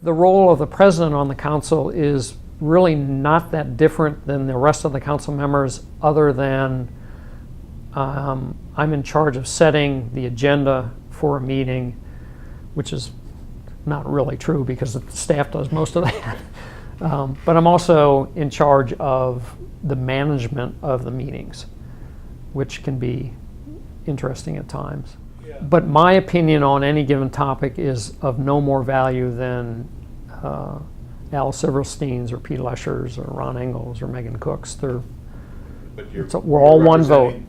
The role of the president on the council is really not that different than the rest of the council members, other than I'm in charge of setting the agenda for a meeting, which is not really true because the staff does most of that. But I'm also in charge of the management of the meetings, which can be interesting at times. Yeah. But my opinion on any given topic is of no more value than Al Silverstein's or Pete Lesher's or Ron Engels or Megan Cook's. We're all one vote.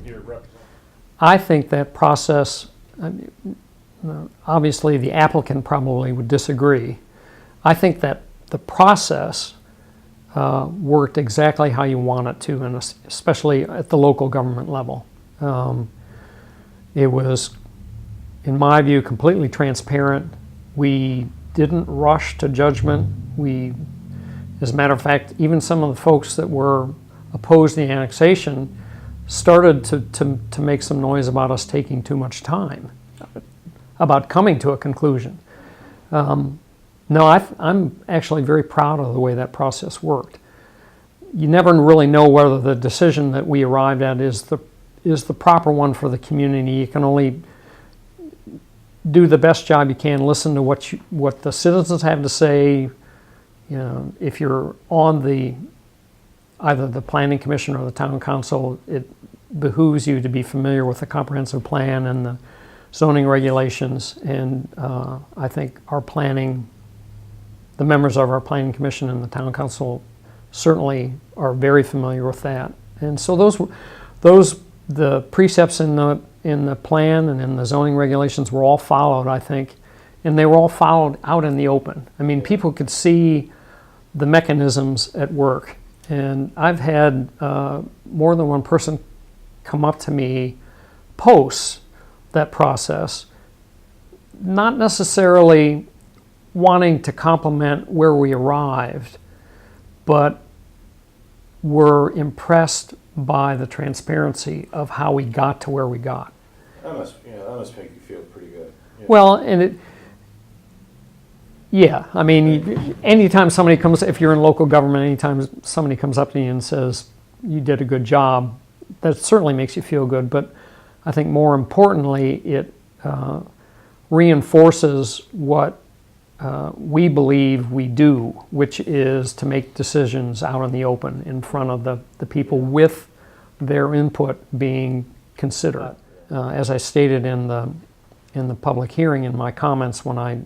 I think that process, obviously the applicant probably would disagree. I think that the process worked exactly how you want it to, and especially at the local government level. It was, in my view, completely transparent. We didn't rush to judgment. As a matter of fact, even some of the folks that were opposed to the annexation started to make some noise about us taking too much time, about coming to a conclusion. No, I'm actually very proud of the way that process worked. You never really know whether the decision that we arrived at is the proper one for the community. You can only do the best job you can, listen to what the citizens have to say. You know, if you're on either the planning commission or the town council, it behooves you to be familiar with the comprehensive plan and the zoning regulations. And I think the members of our planning commission and the town council certainly are very familiar with that. And so the precepts in the plan and in the zoning regulations were all followed, I think, and they were all followed out in the open. I mean, people could see the mechanisms at work. And I've had more than one person come up to me post that process, not necessarily wanting to compliment where we arrived, but were impressed by the transparency of how we got to where we got. That must make you feel pretty good. Yeah. Well, and I mean, anytime somebody if you're in local government, anytime somebody comes up to you and says, you did a good job, that certainly makes you feel good. But I think more importantly, it reinforces what we believe we do, which is to make decisions out in the open in front of the people with their input being considered. As I stated in the public hearing in my comments when I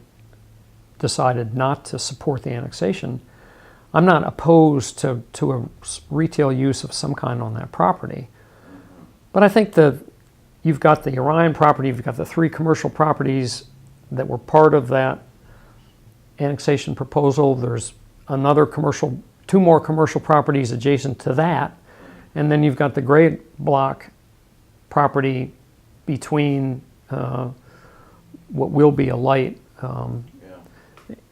decided not to support the annexation, I'm not opposed to a retail use of some kind on that property. But I think you've got the Orion property, you've got the 3 commercial properties that were part of that annexation proposal. There's 2 more commercial properties adjacent to that. And then you've got the gray block property between what will be a light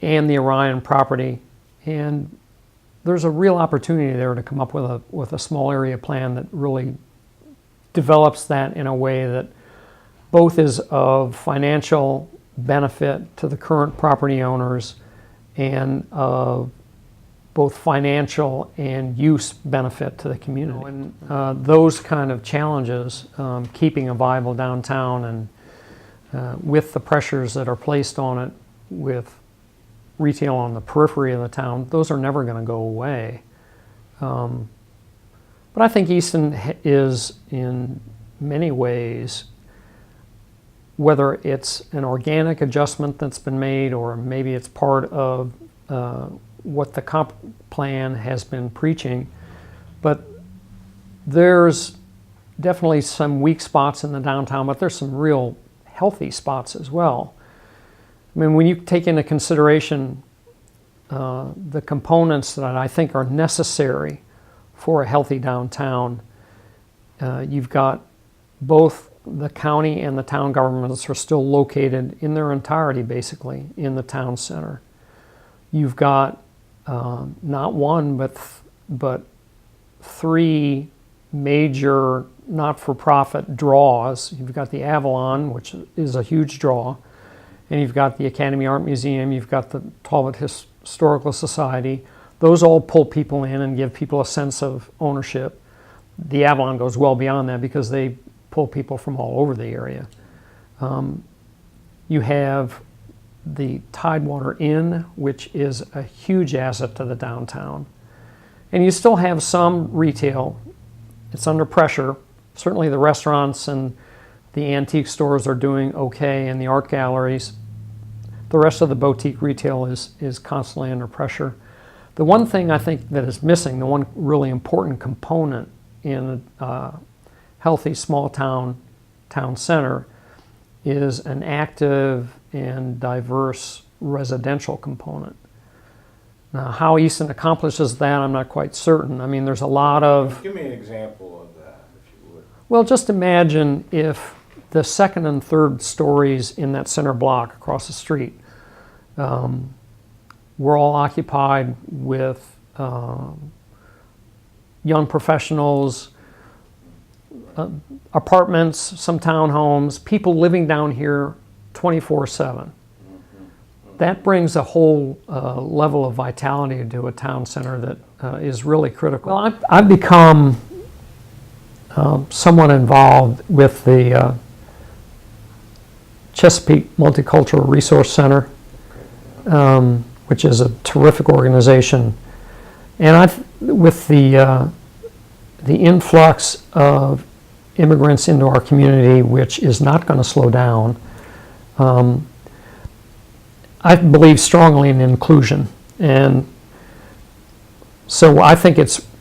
and the Orion property. And there's a real opportunity there to come up with a small area plan that really develops that in a way that both is of financial benefit to the current property owners and of both financial and use benefit to the community. And those kind of challenges, keeping a viable downtown and with the pressures that are placed on it with retail on the periphery of the town, those are never going to go away. But I think Easton is, in many ways, whether it's an organic adjustment that's been made or maybe it's part of what the comp plan has been preaching, but there's definitely some weak spots in the downtown, but there's some real healthy spots as well. I mean, when you take into consideration the components that I think are necessary for a healthy downtown, you've got both the county and the town governments are still located in their entirety, basically, in the town center. You've got not one, but 3 major not-for-profit draws. You've got the Avalon, which is a huge draw, and you've got the Academy Art Museum, you've got the Talbot Historical Society. Those all pull people in and give people a sense of ownership. The Avalon goes well beyond that because they pull people from all over the area. You have the Tidewater Inn, which is a huge asset to the downtown. And you still have some retail. It's under pressure. Certainly the restaurants and the antique stores are doing okay, and the art galleries. The rest of the boutique retail is constantly under pressure. The one thing I think that is missing, the one really important component in a healthy small town center, is an active and diverse residential component. Now, how Easton accomplishes that, I'm not quite certain. I mean, there's a lot of... Give me an example of that, if you would. Well, just imagine if the second and third stories in that center block across the street were all occupied with young professionals, apartments, some townhomes, people living down here 24/7. That brings a whole level of vitality to a town center that is really critical. Well, I've become somewhat involved with the Chesapeake MultiCultural Resource Center, which is a terrific organization. And with the influx of immigrants into our community, which is not going to slow down, I believe strongly in inclusion. And so I think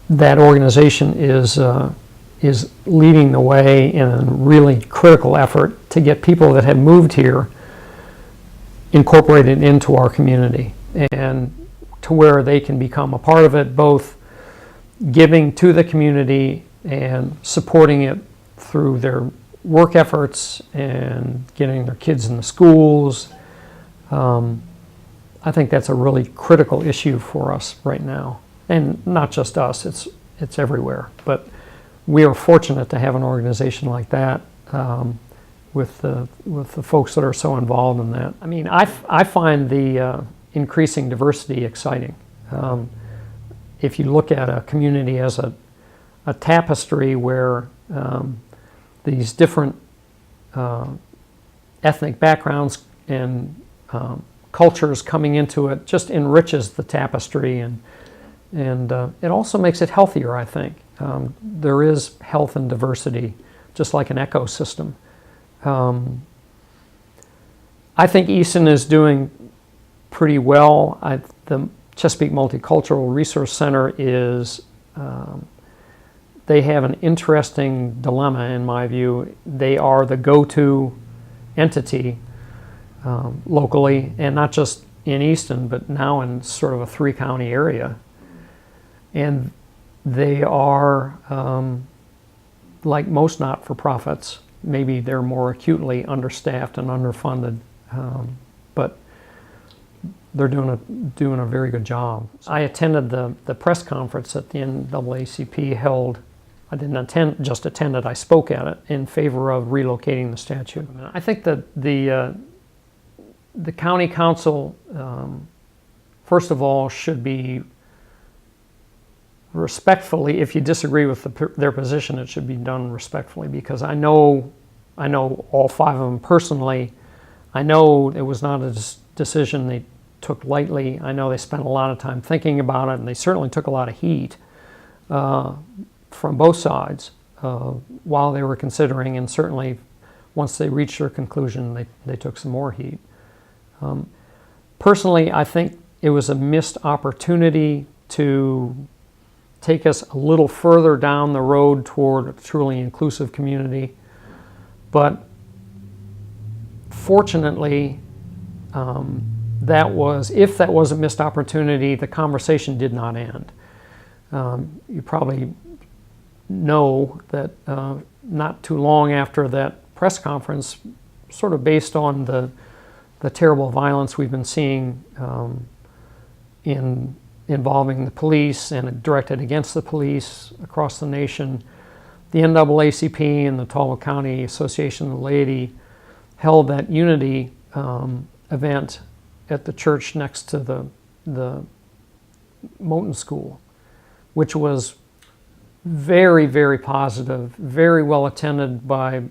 that organization is leading the way in a really critical effort to get people that have moved here incorporated into our community and to where they can become a part of it, both giving to the community and supporting it through their work efforts and getting their kids in the schools. I think that's a really critical issue for us right now, and not just us, it's everywhere. But we are fortunate to have an organization like that with the folks that are so involved in that. I mean, I find the increasing diversity exciting. If you look at a community as a tapestry where these different ethnic backgrounds and cultures coming into it just enriches the tapestry, and it also makes it healthier, I think. There is health and diversity, just like an ecosystem. I think Easton is doing pretty well. The Chesapeake MultiCultural Resource Center is, they have an interesting dilemma in my view. They are the go-to entity locally, and not just in Easton, but now in sort of a 3-county area. And they are, like most not-for-profits, maybe they're more acutely understaffed and underfunded, but they're doing a very good job. I attended the press conference that the NAACP held. I didn't just attend it, I spoke at it in favor of relocating the statue. I think that the county council, first of all, should be respectfully, if you disagree with their position, it should be done respectfully, because I know all 5 of them personally. I know it was not a decision they took lightly. I know they spent a lot of time thinking about it, and they certainly took a lot of heat from both sides while they were considering, and certainly once they reached their conclusion, they took some more heat. Personally, I think it was a missed opportunity to take us a little further down the road toward a truly inclusive community. But fortunately, if that was a missed opportunity, the conversation did not end. You probably know that not too long after that press conference, sort of based on the terrible violence we've been seeing involving the police and directed against the police across the nation, the NAACP and the Talbot County Association of the Laity held that unity event at the church next to the Moton School, which was very, very positive, very well attended by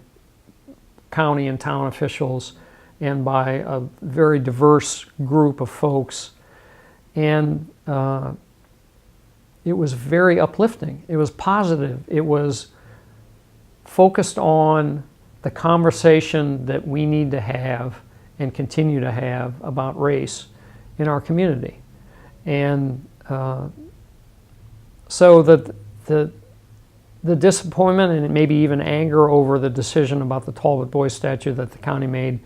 county and town officials and by a very diverse group of folks. And it was very uplifting. It was positive. It was focused on the conversation that we need to have and continue to have about race in our community. And so the disappointment and maybe even anger over the decision about the Talbot Boys statue that the county made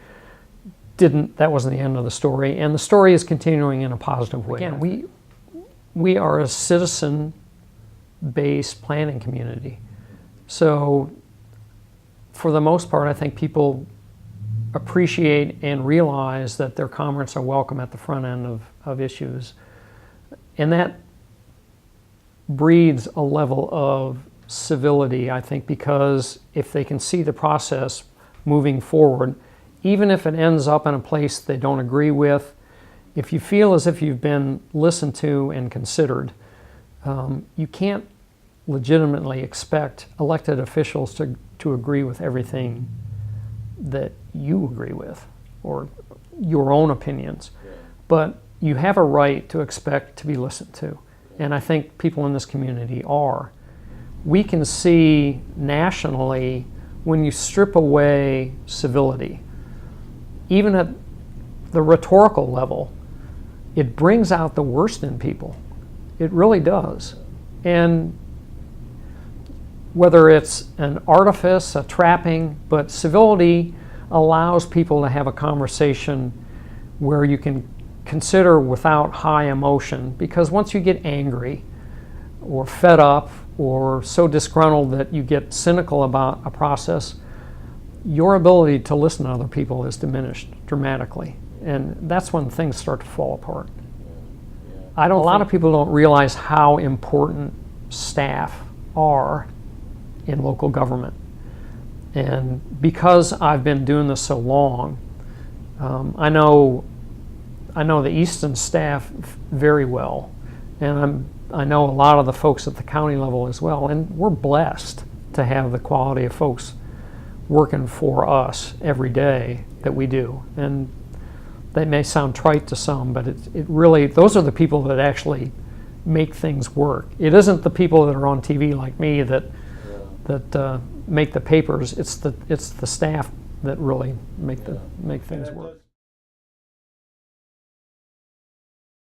that wasn't the end of the story. And the story is continuing in a positive way. Again, we are a citizen-based planning community. So for the most part, I think people appreciate and realize that their comments are welcome at the front end of issues. And that breeds a level of civility, I think, because if they can see the process moving forward, even if it ends up in a place they don't agree with, if you feel as if you've been listened to and considered, you can't legitimately expect elected officials to agree with everything that you agree with or your own opinions. Yeah. But you have a right to expect to be listened to. And I think people in this community are. We can see nationally when you strip away civility, even at the rhetorical level, it brings out the worst in people. It really does. And whether it's an artifice, a trapping, but civility allows people to have a conversation where you can consider without high emotion, because once you get angry or fed up or so disgruntled that you get cynical about a process, your ability to listen to other people is diminished dramatically. And that's when things start to fall apart. A lot of people don't realize how important staff are in local government. And because I've been doing this so long, I know the Easton staff very well, and I know a lot of the folks at the county level as well, and we're blessed to have the quality of folks working for us every day that we do. And that may sound trite to some, but it really, those are the people that actually make things work. It isn't the people that are on TV like me that make the papers. It's the staff that really make things work.